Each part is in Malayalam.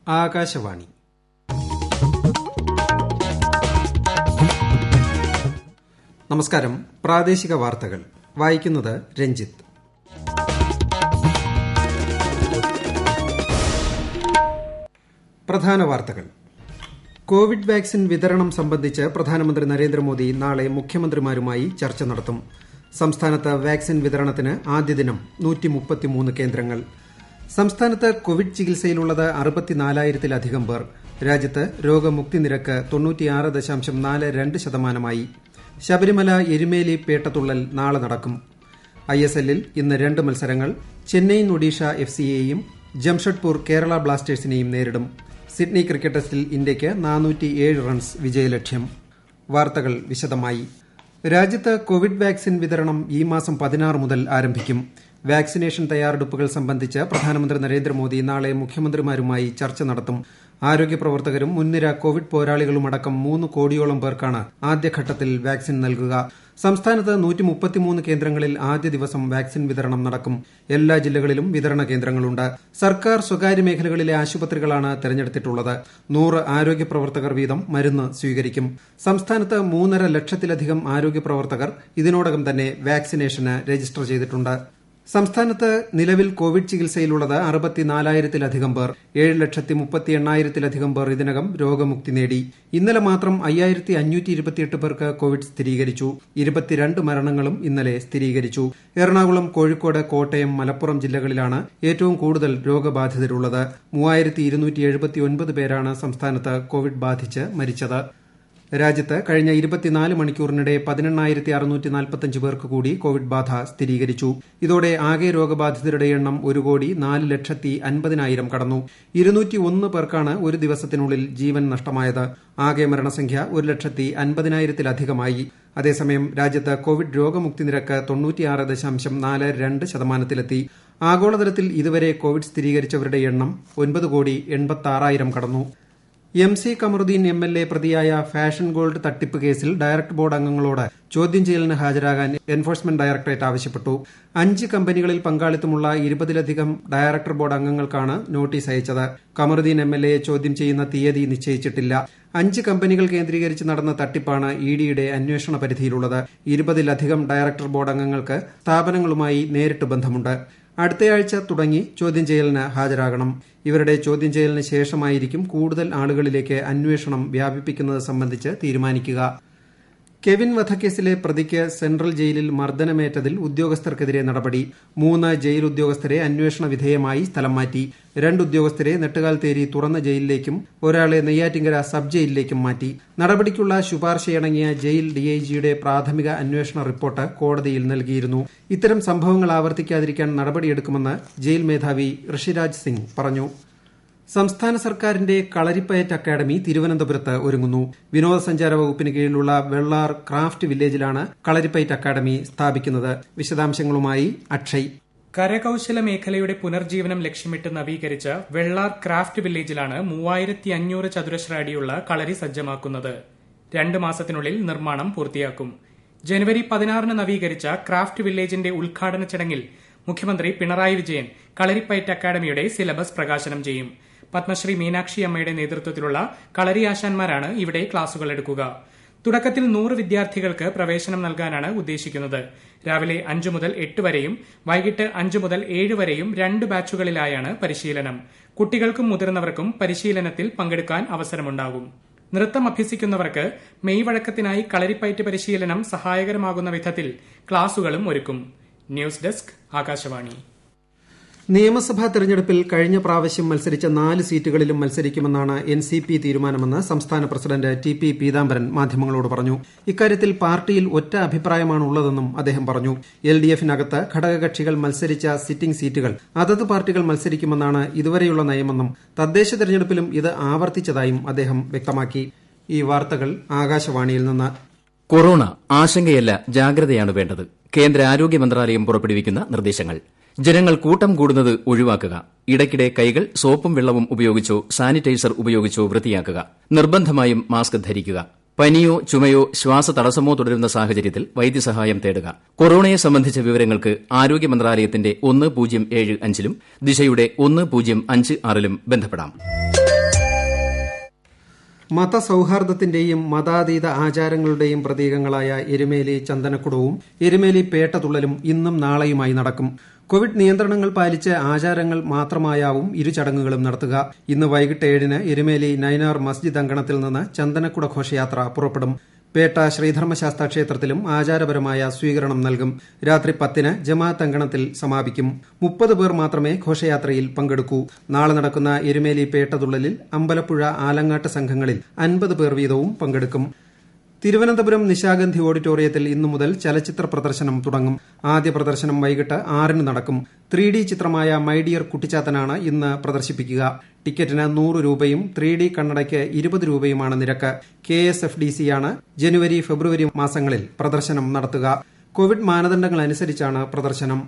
ആകാശവാണി. നമസ്കാരം. പ്രാദേശിക വാർത്തകൾ വായിക്കുന്നത് രഞ്ജിത്ത്. പ്രധാന വാർത്തകൾ. കോവിഡ് വാക്സിൻ വിതരണം സംബന്ധിച്ച് പ്രധാനമന്ത്രി നരേന്ദ്രമോദി നാളെ മുഖ്യമന്ത്രിമാരുമായി ചർച്ച നടത്തും. സംസ്ഥാനത്ത് വാക്സിൻ വിതരണത്തിന് ആദ്യ ദിനം 133 കേന്ദ്രങ്ങൾ. സംസ്ഥാനത്ത് കോവിഡ് ചികിത്സയിലുള്ളത് 64,000-ലധികം പേർ. രാജ്യത്ത് രോഗമുക്തി നിരക്ക് 96.42%. ശബരിമല എരുമേലി പേട്ടതുള്ളൽ നാളെ നടക്കും. ISLൽ ഇന്ന് 2 മത്സരങ്ങൾ. ചെന്നൈയിൻ ഒഡീഷ FCയെയും ജംഷഡ്പൂർ കേരള ബ്ലാസ്റ്റേഴ്സിനെയും നേരിടും. സിഡ്നി ക്രിക്കറ്റ് ടെസ്റ്റിൽ ഇന്ത്യയ്ക്ക് 407 റൺസ് വിജയലക്ഷ്യം. വാർത്തകൾ വിശദമായി. രാജ്യത്ത് കോവിഡ് വാക്സിൻ വിതരണം ഈ മാസം 16 മുതൽ ആരംഭിക്കും. വാക്സിനേഷൻ തയ്യാറെടുപ്പുകൾ സംബന്ധിച്ച് പ്രധാനമന്ത്രി നരേന്ദ്രമോദി നാളെ മുഖ്യമന്ത്രിമാരുമായി ചർച്ച നടത്തും. ആരോഗ്യ പ്രവർത്തകരും മുൻനിര കോവിഡ് പോരാളികളുമടക്കം 3 കോടിയോളം പേർക്കാണ് ആദ്യഘട്ടത്തിൽ വാക്സിൻ നൽകുക. സംസ്ഥാനത്ത് 133 കേന്ദ്രങ്ങളിൽ ആദ്യ ദിവസം വാക്സിൻ വിതരണം നടക്കും. എല്ലാ ജില്ലകളിലും വിതരണ കേന്ദ്രങ്ങളുണ്ട്. സർക്കാർ സ്വകാര്യ മേഖലകളിലെ ആശുപത്രികളാണ് തെരഞ്ഞെടുത്തിട്ടുള്ളത്. 100 ആരോഗ്യ പ്രവർത്തകർ വീതം മരുന്ന് സ്വീകരിക്കും. സംസ്ഥാനത്ത് 3.5 ലക്ഷത്തിലധികം ആരോഗ്യ പ്രവർത്തകർ ഇതിനോടകം തന്നെ വാക്സിനേഷന് രജിസ്റ്റർ ചെയ്തിട്ടുണ്ട്. സംസ്ഥാനത്ത് നിലവിൽ കോവിഡ് ചികിത്സയിലുള്ളത് 64,000-ലധികം പേർ. 7,38,000-ലധികം പേർ ഇതിനകം രോഗമുക്തി നേടി. ഇന്നലെ മാത്രം 5,528 പേർക്ക് കോവിഡ് സ്ഥിരീകരിച്ചു. 22 മരണങ്ങളും ഇന്നലെ സ്ഥിരീകരിച്ചു. എറണാകുളം, കോഴിക്കോട്, കോട്ടയം, മലപ്പുറം ജില്ലകളിലാണ് ഏറ്റവും കൂടുതൽ രോഗബാധിതരുള്ളത്. 3,279 പേരാണ് സംസ്ഥാനത്ത് കോവിഡ് ബാധിച്ച് മരിച്ചത്. രാജ്യത്ത് കഴിഞ്ഞ 24 മണിക്കൂറിനിടെ 18,645 പേർക്ക് കൂടി കോവിഡ് ബാധ സ്ഥിരീകരിച്ചു. ഇതോടെ ആകെ രോഗബാധിതരുടെ എണ്ണം 1,04,50,000 കടന്നു. 201 പേർക്കാണ് ഒരു ദിവസത്തിനുള്ളിൽ ജീവൻ നഷ്ടമായത്. ആകെ മരണസംഖ്യ 1,50,000-ലധികമായി. അതേസമയം രാജ്യത്ത് കോവിഡ് രോഗമുക്തി നിരക്ക് 96.42%-ലെത്തി. ആഗോളതലത്തിൽ ഇതുവരെ കോവിഡ് സ്ഥിരീകരിച്ചവരുടെ എണ്ണം 9,86,000 കടന്നു. MC കമറുദ്ദീൻ MLA പ്രതിയായ ഫാഷൻ ഗോൾഡ് തട്ടിപ്പ് കേസിൽ ഡയറക്ടർ ബോർഡ് അംഗങ്ങളോട് ചോദ്യം ചെയ്യലിന് ഹാജരാകാൻ എൻഫോഴ്സ്മെന്റ് ഡയറക്ടറേറ്റ് ആവശ്യപ്പെട്ടു. 5 കമ്പനികളിൽ പങ്കാളിത്തമുള്ള 20-ലധികം ഡയറക്ടർ ബോർഡ് അംഗങ്ങൾക്കാണ് നോട്ടീസ് അയച്ചത്. കമറുദ്ദീൻ MLAയെ ചോദ്യം ചെയ്യുന്ന തീയതി നിശ്ചയിച്ചിട്ടില്ല. 5 കമ്പനികൾ കേന്ദ്രീകരിച്ച് നടന്ന തട്ടിപ്പാണ് EDയുടെ അന്വേഷണ പരിധിയിലുള്ളത്. 20-ലധികം ഡയറക്ടർ ബോർഡ് അംഗങ്ങൾക്ക് സ്ഥാപനങ്ങളുമായി നേരിട്ട് ബന്ധമുണ്ട്. അടുത്തയാഴ്ച തുടങ്ങി ചോദ്യം ചെയ്യലിന് ഹാജരാകണം. ഇവരുടെ ചോദ്യം ചെയ്യലിന് ശേഷമായിരിക്കും കൂടുതൽ ആളുകളിലേക്ക് അന്വേഷണം വ്യാപിപ്പിക്കുന്നത് സംബന്ധിച്ച് തീരുമാനിക്കുക. കെവിൻ വധക്കേസിലെ പ്രതിക്ക് സെൻട്രൽ ജയിലിൽ മർദ്ദനമേറ്റതിൽ ഉദ്യോഗസ്ഥർക്കെതിരെ നടപടി. 3 ജയിൽ ഉദ്യോഗസ്ഥരെ അന്വേഷണ വിധേയമായി സ്ഥലം മാറ്റി. 2 ഉദ്യോഗസ്ഥരെ നെട്ടുകാൽത്തേരി തുറന്ന ജയിലിലേക്കും ഒരാളെ നെയ്യാറ്റിങ്കര സബ് ജയിലിലേക്കും മാറ്റി. നടപടിക്കുള്ള ശുപാർശയടങ്ങിയ ജയിൽ DIGയുടെ പ്രാഥമിക അന്വേഷണ റിപ്പോർട്ട് കോടതിയിൽ നൽകിയിരുന്നു. ഇത്തരം സംഭവങ്ങൾ ആവർത്തിക്കാതിരിക്കാൻ നടപടിയെടുക്കുമെന്ന് ജയിൽ മേധാവി ഋഷിരാജ് സിംഗ് പറഞ്ഞു. സംസ്ഥാന സർക്കാരിന്റെ കളരിപ്പയറ്റ് അക്കാദമി തിരുവനന്തപുരത്ത് ഒരുങ്ങുന്നു. വിനോദസഞ്ചാര വകുപ്പിന് കീഴിലുള്ള വെള്ളാർ ക്രാഫ്റ്റ് വില്ലേജിലാണ് കളരിപ്പയറ്റ് അക്കാദമി സ്ഥാപിക്കുന്നത്. വിശദാംശങ്ങളുമായി അക്ഷയ്. കരകൌശല മേഖലയുടെ പുനർജീവനം ലക്ഷ്യമിട്ട് നവീകരിച്ച വെള്ളാർ ക്രാഫ്റ്റ് വില്ലേജിലാണ് 3500 ചതുരശ്ര അടിയുള്ള കളരി സജ്ജമാക്കുന്നത്. 2 മാസത്തിനുള്ളിൽ നിർമ്മാണം പൂർത്തിയാക്കും. ജനുവരി 16 നവീകരിച്ച ക്രാഫ്റ്റ് വില്ലേജിന്റെ ഉദ്ഘാടന ചടങ്ങിൽ മുഖ്യമന്ത്രി പിണറായി വിജയൻ കളരിപ്പയറ്റ് അക്കാദമിയുടെ സിലബസ് പ്രകാശനം ചെയ്യും. പത്മശ്രീ മീനാക്ഷി അമ്മയുടെ നേതൃത്വത്തിലുള്ള കളരി ആശാന്മാരാണ് ഇവിടെ ക്ലാസുകൾ എടുക്കുക. തുടക്കത്തിൽ 100 വിദ്യാർത്ഥികൾക്ക് പ്രവേശനം നൽകാനാണ് ഉദ്ദേശിക്കുന്നത്. രാവിലെ 5 മുതൽ 8 വരെയും വൈകിട്ട് 5 മുതൽ 7 വരെയും 2 ബാച്ചുകളിലായാണ് പരിശീലനം. കുട്ടികൾക്കും മുതിർന്നവർക്കും പരിശീലനത്തിൽ പങ്കെടുക്കാൻ അവസരമുണ്ടാകും. നൃത്തം അഭ്യസിക്കുന്നവർക്ക് മെയ് വഴക്കത്തിനായി കളരിപ്പയറ്റ് പരിശീലനം സഹായകരമാകുന്ന വിധത്തിൽ ക്ലാസുകളും ഒരുക്കും. News desk, Akashvani. നിയമസഭാ തെരഞ്ഞെടുപ്പിൽ കഴിഞ്ഞ പ്രാവശ്യം മത്സരിച്ച 4 സീറ്റുകളിലും മത്സരിക്കുമെന്നാണ് NCP തീരുമാനമെന്ന് സംസ്ഥാന പ്രസിഡന്റ് TP പീതാംബരൻ മാധ്യമങ്ങളോട് പറഞ്ഞു. ഇക്കാര്യത്തിൽ പാർട്ടിയിൽ ഒറ്റ അഭിപ്രായമാണുള്ളതെന്നും അദ്ദേഹം പറഞ്ഞു. LDFനകത്ത് ഘടകകക്ഷികൾ മത്സരിച്ച സിറ്റിംഗ് സീറ്റുകൾ അതത് പാർട്ടികൾ മത്സരിക്കുമെന്നാണ് ഇതുവരെയുള്ള നയമെന്നും തദ്ദേശ തെരഞ്ഞെടുപ്പിലും ഇത് ആവർത്തിച്ചതായും അദ്ദേഹം വ്യക്തമാക്കി. ഈ വാർത്തകൾ ആകാശവാണിയിൽ നിന്ന്. കൊറോണ ആശങ്കയല്ല, ജാഗ്രതയാണ് വേണ്ടത്. കേന്ദ്ര ആരോഗ്യ മന്ത്രാലയം പുറപ്പെടുവിക്കുന്ന നിർദ്ദേശങ്ങൾ. ജനങ്ങൾ കൂട്ടം കൂടുന്നത് ഒഴിവാക്കുക. ഇടയ്ക്കിടെ കൈകൾ സോപ്പും വെള്ളവും ഉപയോഗിച്ചോ സാനിറ്റൈസർ ഉപയോഗിച്ചോ വൃത്തിയാക്കുക. നിർബന്ധമായും മാസ്ക് ധരിക്കുക. പനിയോ ചുമയോ ശ്വാസതടസ്സമോ തുടരുന്ന സാഹചര്യത്തിൽ വൈദ്യസഹായം തേടുക. കൊറോണയെ സംബന്ധിച്ച വിവരങ്ങൾക്ക് ആരോഗ്യ മന്ത്രാലയത്തിന്റെ 1075-ലും ദിശയുടെ 1056-ലും ബന്ധപ്പെടാം. മതസൌഹാർദ്ദത്തിന്റെയും മതാതീത ആചാരങ്ങളുടെയും പ്രതീകങ്ങളായ എരുമേലി ചന്ദനക്കുടവും എരുമേലി പേട്ടതുള്ളലും ഇന്നും നാളെയുമായി നടക്കും. കോവിഡ് നിയന്ത്രണങ്ങൾ പാലിച്ച് ആചാരങ്ങൾ മാത്രമായാവും ഇരു ചടങ്ങുകളും നടത്തുക. ഇന്ന് വൈകിട്ട് 7-ന് എരുമേലി നൈനാർ മസ്ജിദ് അങ്കണത്തിൽ നിന്ന് ചന്ദനക്കുട ഘോഷയാത്ര പുറപ്പെടും. പേട്ട ശ്രീധർമ്മശാസ്താ ക്ഷേത്രത്തിലും ആചാരപരമായ സ്വീകരണം നൽകും. രാത്രി 10-ന് ജമാഅത്ത് അങ്കണത്തിൽ സമാപിക്കും. 30 പേർ മാത്രമേ ഘോഷയാത്രയിൽ പങ്കെടുക്കൂ. നാളെ നടക്കുന്ന എരുമേലി പേട്ടതുള്ളലിൽ അമ്പലപ്പുഴ ആലങ്ങാട്ട് സംഘങ്ങളിൽ 50 പേർ വീതവും പങ്കെടുക്കും. തിരുവനന്തപുരം നിശാഗന്ധി ഓഡിറ്റോറിയത്തിൽ ഇന്നു മുതൽ ചലച്ചിത്ര പ്രദർശനം തുടങ്ങും. ആദ്യ പ്രദർശനം വൈകിട്ട് 6-ന് നടക്കും. 3D ചിത്രമായ മൈ ഡിയർ കുട്ടിച്ചാത്തനാണ് ഇന്ന് പ്രദർശിപ്പിക്കുക. ടിക്കറ്റിന് 100 രൂപയും 3D കണ്ണടയ്ക്ക് 20 രൂപയുമാണ് നിരക്ക്. KSFDC യാണ് ജനുവരി ഫെബ്രുവരി മാസങ്ങളിൽ പ്രദർശനം നടത്തുക. കോവിഡ് മാനദണ്ഡങ്ങൾ അനുസരിച്ചാണ് പ്രദർശനം.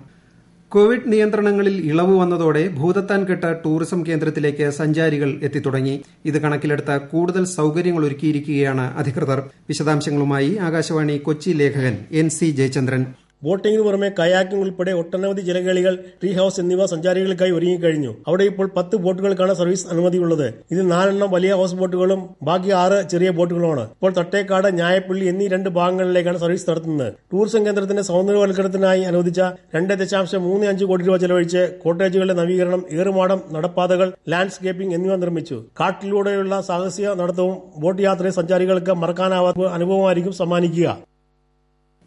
കോവിഡ് നിയന്ത്രണങ്ങളിൽ ഇളവ് വന്നതോടെ ഭൂതത്താൻകെട്ട് ടൂറിസം കേന്ദ്രത്തിലേക്ക് സഞ്ചാരികൾ എത്തിത്തുടങ്ങി. ഇത് കണക്കിലെടുത്ത് കൂടുതൽ സൌകര്യങ്ങൾ ഒരുക്കിയിരിക്കുകയാണ് അധികൃതർ. വിശദാംശങ്ങളുമായി ആകാശവാണി കൊച്ചി ലേഖകൻ NC ജയചന്ദ്രൻ. ബോട്ടിംഗിന് പുറമെ കയാക്കിംഗ് ഉൾപ്പെടെ ഒട്ടനവധി ജലകളികൾ, ട്രീ ഹൌസ് എന്നിവ സഞ്ചാരികൾക്കായി ഒരുങ്ങിക്കഴിഞ്ഞു. അവിടെ ഇപ്പോൾ 10 ബോട്ടുകൾക്കാണ് സർവീസ് അനുമതിയുള്ളത്. ഇതിൽ 4 വലിയ ഹൌസ് ബോട്ടുകളും ബാക്കി 6 ചെറിയ ബോട്ടുകളുമാണ്. ഇപ്പോൾ തട്ടേക്കാട്, ഞായപ്പള്ളി എന്നീ 2 ഭാഗങ്ങളിലേക്കാണ് സർവീസ് നടത്തുന്നത്. ടൂറിസം കേന്ദ്രത്തിന്റെ സൗന്ദര്യവൽക്കരണത്തിനായി അനുവദിച്ച 2.35 കോടി രൂപ ചെലവഴിച്ച് കോട്ടേജുകളുടെ നവീകരണം, ഏറുമാടം, നടപ്പാതകൾ, ലാൻഡ്സ്കേപ്പിംഗ് എന്നിവ നിർമ്മിച്ചു. കാട്ടിലൂടെയുള്ള സാഹസിക നടത്തവും ബോട്ട് യാത്രയും സഞ്ചാരികൾക്ക് മറക്കാനാവാത്ത അനുഭവമായിരിക്കും സമ്മാനിക്കുക.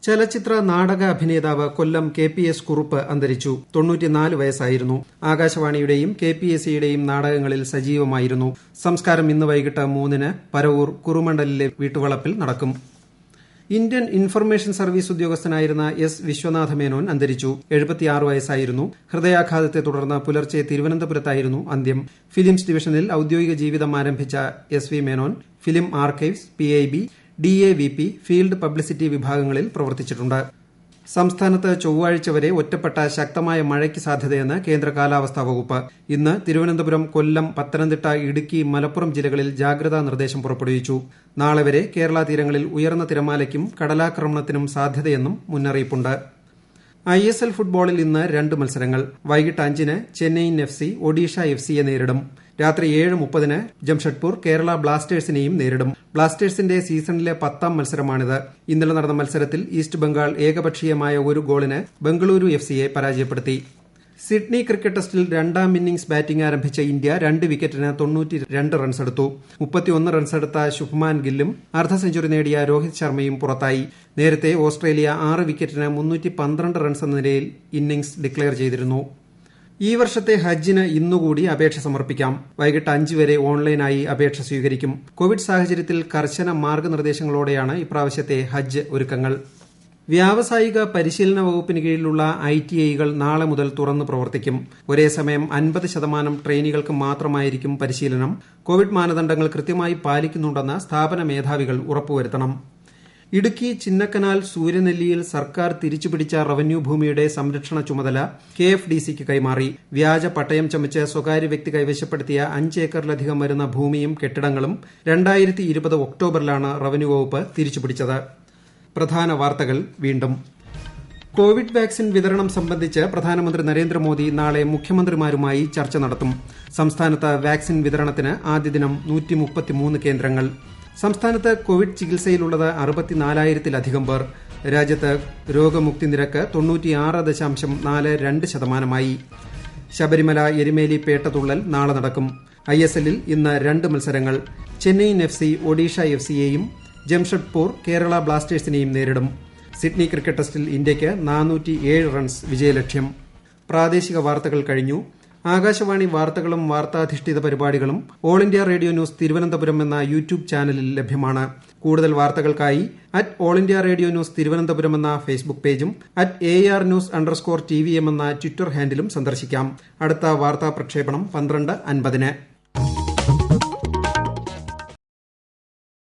ചലച്ചിത്ര നാടക അഭിനേതാവ് കൊല്ലം KPS കുറുപ്പ് അന്തരിച്ചു. 94 വയസ്സായിരുന്നു. ആകാശവാണിയുടെയും KPSCയുടെയും നാടകങ്ങളിൽ സജീവമായിരുന്നു. സംസ്കാരം ഇന്ന് വൈകിട്ട് 3-ന് പരവൂർ കുറുമണ്ഡലിലെ വീട്ടുവളപ്പിൽ നടക്കും. ഇന്ത്യൻ ഇൻഫർമേഷൻ സർവീസ് ഉദ്യോഗസ്ഥനായിരുന്ന S. വിശ്വനാഥ മേനോൻ അന്തരിച്ചു. 76 വയസ്സായിരുന്നു. ഹൃദയാഘാതത്തെ തുടർന്ന് പുലർച്ചെ തിരുവനന്തപുരത്തായിരുന്നു അന്ത്യം. ഫിലിംസ് ഡിവിഷനിൽ ഔദ്യോഗിക ജീവിതം ആരംഭിച്ച SV Menon film archives, PIB, DAVP, field publicity വിഭാഗങ്ങളിൽ പ്രവർത്തിച്ചിട്ടുണ്ട്. സംസ്ഥാനത്ത് ചൊവ്വാഴ്ച വരെ ഒറ്റപ്പെട്ട ശക്തമായ മഴയ്ക്ക് സാധ്യതയെന്ന് കേന്ദ്ര കാലാവസ്ഥാ വകുപ്പ്. ഇന്ന് തിരുവനന്തപുരം, കൊല്ലം, പത്തനംതിട്ട, ഇടുക്കി, മലപ്പുറം ജില്ലകളിൽ ജാഗ്രതാ നിർദ്ദേശം പുറപ്പെടുവിച്ചു. നാളെ വരെ കേരള തീരങ്ങളിൽ ഉയർന്ന തിരമാലയ്ക്കും കടലാക്രമണത്തിനും സാധ്യതയെന്നും മുന്നറിയിപ്പുണ്ട്. ISL ഫുട്ബോളിൽ ഇന്ന് 2 മത്സരങ്ങൾ. വൈകിട്ട് 5-ന് ചെന്നൈയിൻ FC ഒഡീഷ FCയെ നേരിടും. രാത്രി 7:30-ന് ജംഷഡ്പൂർ കേരള ബ്ലാസ്റ്റേഴ്സിനെയും നേരിടും. ബ്ലാസ്റ്റേഴ്സിന്റെ സീസണിലെ 10ാം മത്സരമാണിത്. ഇന്നലെ നടന്ന മത്സരത്തിൽ ഈസ്റ്റ് ബംഗാൾ ഏകപക്ഷീയമായ 1 ഗോളിന് ബംഗളൂരു FCയെ പരാജയപ്പെടുത്തി. സിഡ്നി ക്രിക്കറ്റ് ടെസ്റ്റിൽ 2ാം ഇന്നിംഗ്സ് ബാറ്റിംഗ് ആരംഭിച്ച ഇന്ത്യ 2 വിക്കറ്റിന് 92 റൺസെടുത്തു. 31 റൺസെടുത്ത ശുഭ്മാൻ ഗില്ലും അർദ്ധ സെഞ്ചുറി നേടിയ രോഹിത് ശർമ്മയും പുറത്തായി. നേരത്തെ ഓസ്ട്രേലിയ 6 വിക്കറ്റിന് 312 റൺസ് എന്ന നിലയിൽ ഇന്നിംഗ്സ് ഡിക്ലെയർ ചെയ്തിരുന്നു. ഈ വർഷത്തെ ഹജ്ജിന് ഇന്നുകൂടി അപേക്ഷ സമർപ്പിക്കാം. വൈകിട്ട് 5 വരെ ഓൺലൈനായി അപേക്ഷ സ്വീകരിക്കും. കോവിഡ് സാഹചര്യത്തിൽ കർശന മാർഗനിർദ്ദേശങ്ങളോടെയാണ് ഇപ്രാവശ്യത്തെ ഹജ്ജ് ഒരുക്കങ്ങൾ. വ്യാവസായിക പരിശീലന വകുപ്പിന് കീഴിലുള്ള ITIകൾ നാളെ മുതൽ തുറന്ന് പ്രവർത്തിക്കും. ഒരേ സമയം 50% ട്രെയിനികൾക്ക് മാത്രമായിരിക്കും പരിശീലനം. കോവിഡ് മാനദണ്ഡങ്ങൾ കൃത്യമായി പാലിക്കുന്നുണ്ടെന്ന് സ്ഥാപന മേധാവികൾ ഉറപ്പുവരുത്തണം. ഇടുക്കി ചിന്നക്കനാൽ സൂര്യനെല്ലിയിൽ സർക്കാർ തിരിച്ചുപിടിച്ച റവന്യൂ ഭൂമിയുടെ സംരക്ഷണ ചുമതല KFDCക്ക് കൈമാറി. വ്യാജ പട്ടയം ചമച്ച് സ്വകാര്യ വ്യക്തി കൈവശപ്പെടുത്തിയ 5 ഏക്കറിലധികം വരുന്ന ഭൂമിയും കെട്ടിടങ്ങളും 2020 ഒക്ടോബറിലാണ് റവന്യൂ വകുപ്പ് തിരിച്ചുപിടിച്ചത്. പ്രധാന വാർത്തകൾ വീണ്ടും. കോവിഡ് വാക്സിൻ വിതരണം സംബന്ധിച്ച് പ്രധാനമന്ത്രി നരേന്ദ്രമോദി നാളെ മുഖ്യമന്ത്രിമാരുമായി ചർച്ച നടത്തും. സംസ്ഥാനത്ത് വാക്സിൻ വിതരണത്തിന് ആദ്യ ദിനം 133 കേന്ദ്രങ്ങൾ. സംസ്ഥാനത്ത് കോവിഡ് ചികിത്സയിലുള്ളത് 64,000-ലധികം പേർ. രാജ്യത്ത് രോഗമുക്തി നിരക്ക് 96.42%. ശബരിമല എരുമേലി പേട്ടതുള്ളൽ നാളെ നടക്കും. ISLൽ ഇന്ന് 2 മത്സരങ്ങൾ. ചെന്നൈയിൻ FC ഒഡീഷ FCയെയും ജംഷഡ്പൂർ കേരള ബ്ലാസ്റ്റേഴ്സിനെയും നേരിടും. സിഡ്നി ക്രിക്കറ്റ് ടെസ്റ്റിൽ ഇന്ത്യയ്ക്ക് 407 റൺസ് വിജയലക്ഷ്യം. പ്രാദേശിക വാർത്തകൾ കഴിഞ്ഞു. ആകാശവാണി വാർത്തകളും വാർത്താധിഷ്ഠിത പരിപാടികളും all India radio news Thiruvananthapuram എന്ന യൂട്യൂബ് ചാനലിൽ ലഭ്യമാണ്. കൂടുതൽ വാർത്തകൾക്കായി @all India radio news Thiruvananthapuram എന്ന ഫേസ്ബുക്ക് പേജും @ARnews_TVM എന്ന ട്വിറ്റർ ഹാൻഡിലും സന്ദർശിക്കാം. അടുത്ത വാർത്താ പ്രക്ഷേപണം 12:50-ന്.